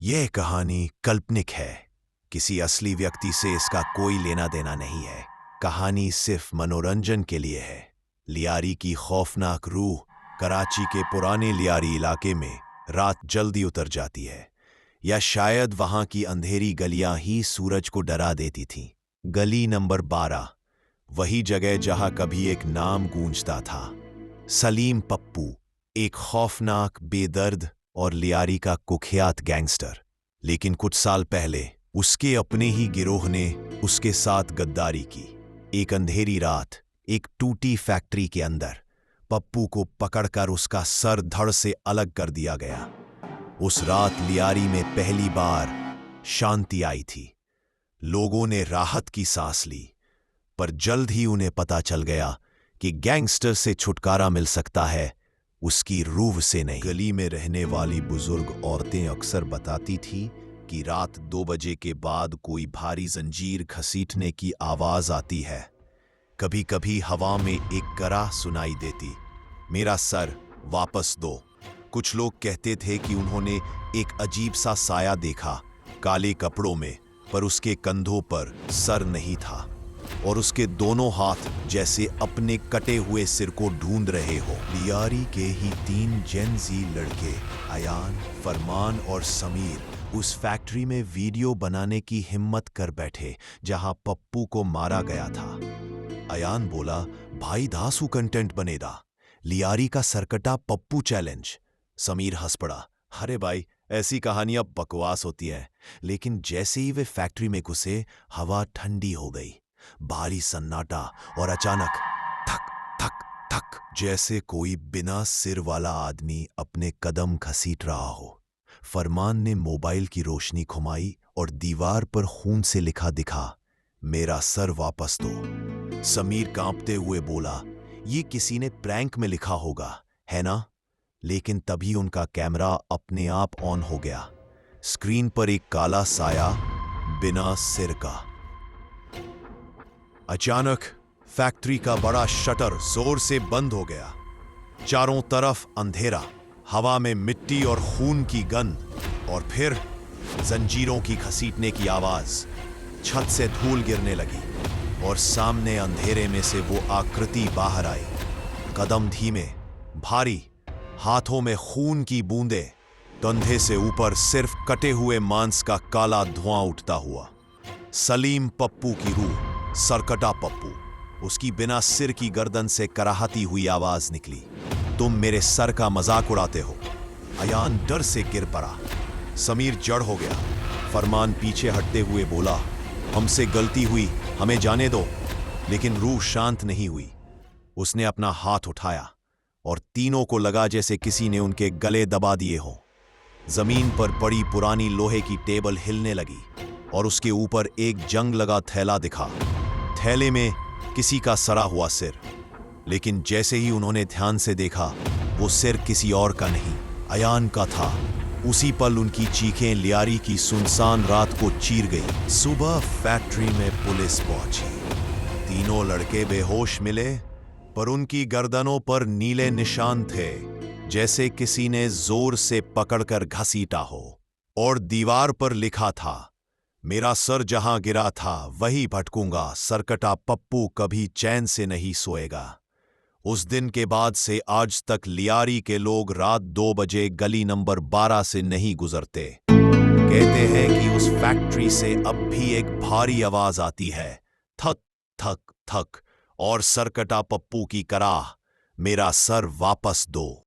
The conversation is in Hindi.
यह कहानी काल्पनिक है। किसी असली व्यक्ति से इसका कोई लेना देना नहीं है। कहानी सिर्फ मनोरंजन के लिए है। लियारी की खौफनाक रूह कराची के पुराने लियारी इलाके में रात जल्दी उतर जाती है, या शायद वहां की अंधेरी गलियां ही सूरज को डरा देती थीं। गली नंबर 12, वही जगह जहां कभी एक नाम गूंजता था, सलीम पप्पू, एक खौफनाक, बेदर्द और लियारी का कुख्यात गैंगस्टर। लेकिन कुछ साल पहले उसके अपने ही गिरोह ने उसके साथ गद्दारी की। एक अंधेरी रात, एक टूटी फैक्ट्री के अंदर पप्पू को पकड़कर उसका सर धड़ से अलग कर दिया गया। उस रात लियारी में पहली बार शांति आई थी। लोगों ने राहत की सांस ली, पर जल्द ही उन्हें पता चल गया कि गैंगस्टर से छुटकारा मिल सकता है, उसकी रूह से नहीं। गली में रहने वाली बुजुर्ग औरतें अक्सर बताती थी कि रात 2 बजे के बाद कोई भारी जंजीर घसीटने की आवाज आती है। कभी कभी हवा में एक कराह सुनाई देती, मेरा सर वापस दो। कुछ लोग कहते थे कि उन्होंने एक अजीब सा साया देखा, काले कपड़ों में, पर उसके कंधों पर सर नहीं था और उसके दोनों हाथ जैसे अपने कटे हुए सिर को ढूंढ रहे हो। लियारी के ही 3 जेन-ज़ी लड़के, अयान, फरमान और समीर, उस फैक्ट्री में वीडियो बनाने की हिम्मत कर बैठे जहां पप्पू को मारा गया था। अयान बोला, भाई धांसू कंटेंट बनेगा, लियारी का सरकटा पप्पू चैलेंज। समीर हंस पड़ा, अरे भाई, ऐसी कहानियां बकवास होती है। लेकिन जैसे ही वे फैक्ट्री में घुसे, हवा ठंडी हो गई, भारी सन्नाटा, और अचानक थक थक थक, जैसे कोई बिना सिर वाला आदमी अपने कदम घसीट रहा हो। फरमान ने मोबाइल की रोशनी घुमाई और दीवार पर खून से लिखा दिखा, मेरा सर वापस दो। समीर कांपते हुए बोला, ये किसी ने प्रैंक में लिखा होगा, है ना? लेकिन तभी उनका कैमरा अपने आप ऑन हो गया। स्क्रीन पर एक काला साया, बिना सिर का। अचानक फैक्ट्री का बड़ा शटर जोर से बंद हो गया। चारों तरफ अंधेरा, हवा में मिट्टी और खून की गंध, और फिर जंजीरों की घसीटने की आवाज। छत से धूल गिरने लगी और सामने अंधेरे में से वो आकृति बाहर आई। कदम धीमे, भारी, हाथों में खून की बूंदें, कंधे से ऊपर सिर्फ कटे हुए मांस का काला धुआं उठता हुआ। सलीम पप्पू की रूह, सरकटा पप्पू। उसकी बिना सिर की गर्दन से कराहती हुई आवाज निकली, तुम मेरे सर का मजाक उड़ाते हो। अयान डर से गिर पड़ा। समीर जड़ हो गया। फरमान पीछे हटते हुए बोला, हमसे गलती हुई, हमें जाने दो। लेकिन रूह शांत नहीं हुई। उसने अपना हाथ उठाया और तीनों को लगा जैसे किसी ने उनके गले दबा दिए हो। जमीन पर पड़ी पुरानी लोहे की टेबल हिलने लगी और उसके ऊपर एक जंग लगा थैला दिखा। थैले में किसी का सड़ा हुआ सिर। लेकिन जैसे ही उन्होंने ध्यान से देखा, वो सिर किसी और का नहीं, अयान का था। उसी पल उनकी चीखें लियारी की सुनसान रात को चीर गई। सुबह फैक्ट्री में पुलिस पहुंची। तीनों लड़के बेहोश मिले, पर उनकी गर्दनों पर नीले निशान थे, जैसे किसी ने जोर से पकड़कर घसीटा हो। और दीवार पर लिखा था, मेरा सर जहां गिरा था वही भटकूंगा, सरकटा पप्पू कभी चैन से नहीं सोएगा। उस दिन के बाद से आज तक लियारी के लोग रात 2 बजे गली नंबर 12 से नहीं गुजरते। कहते हैं कि उस फैक्ट्री से अब भी एक भारी आवाज आती है, थक थक थक, और सरकटा पप्पू की कराह, मेरा सर वापस दो।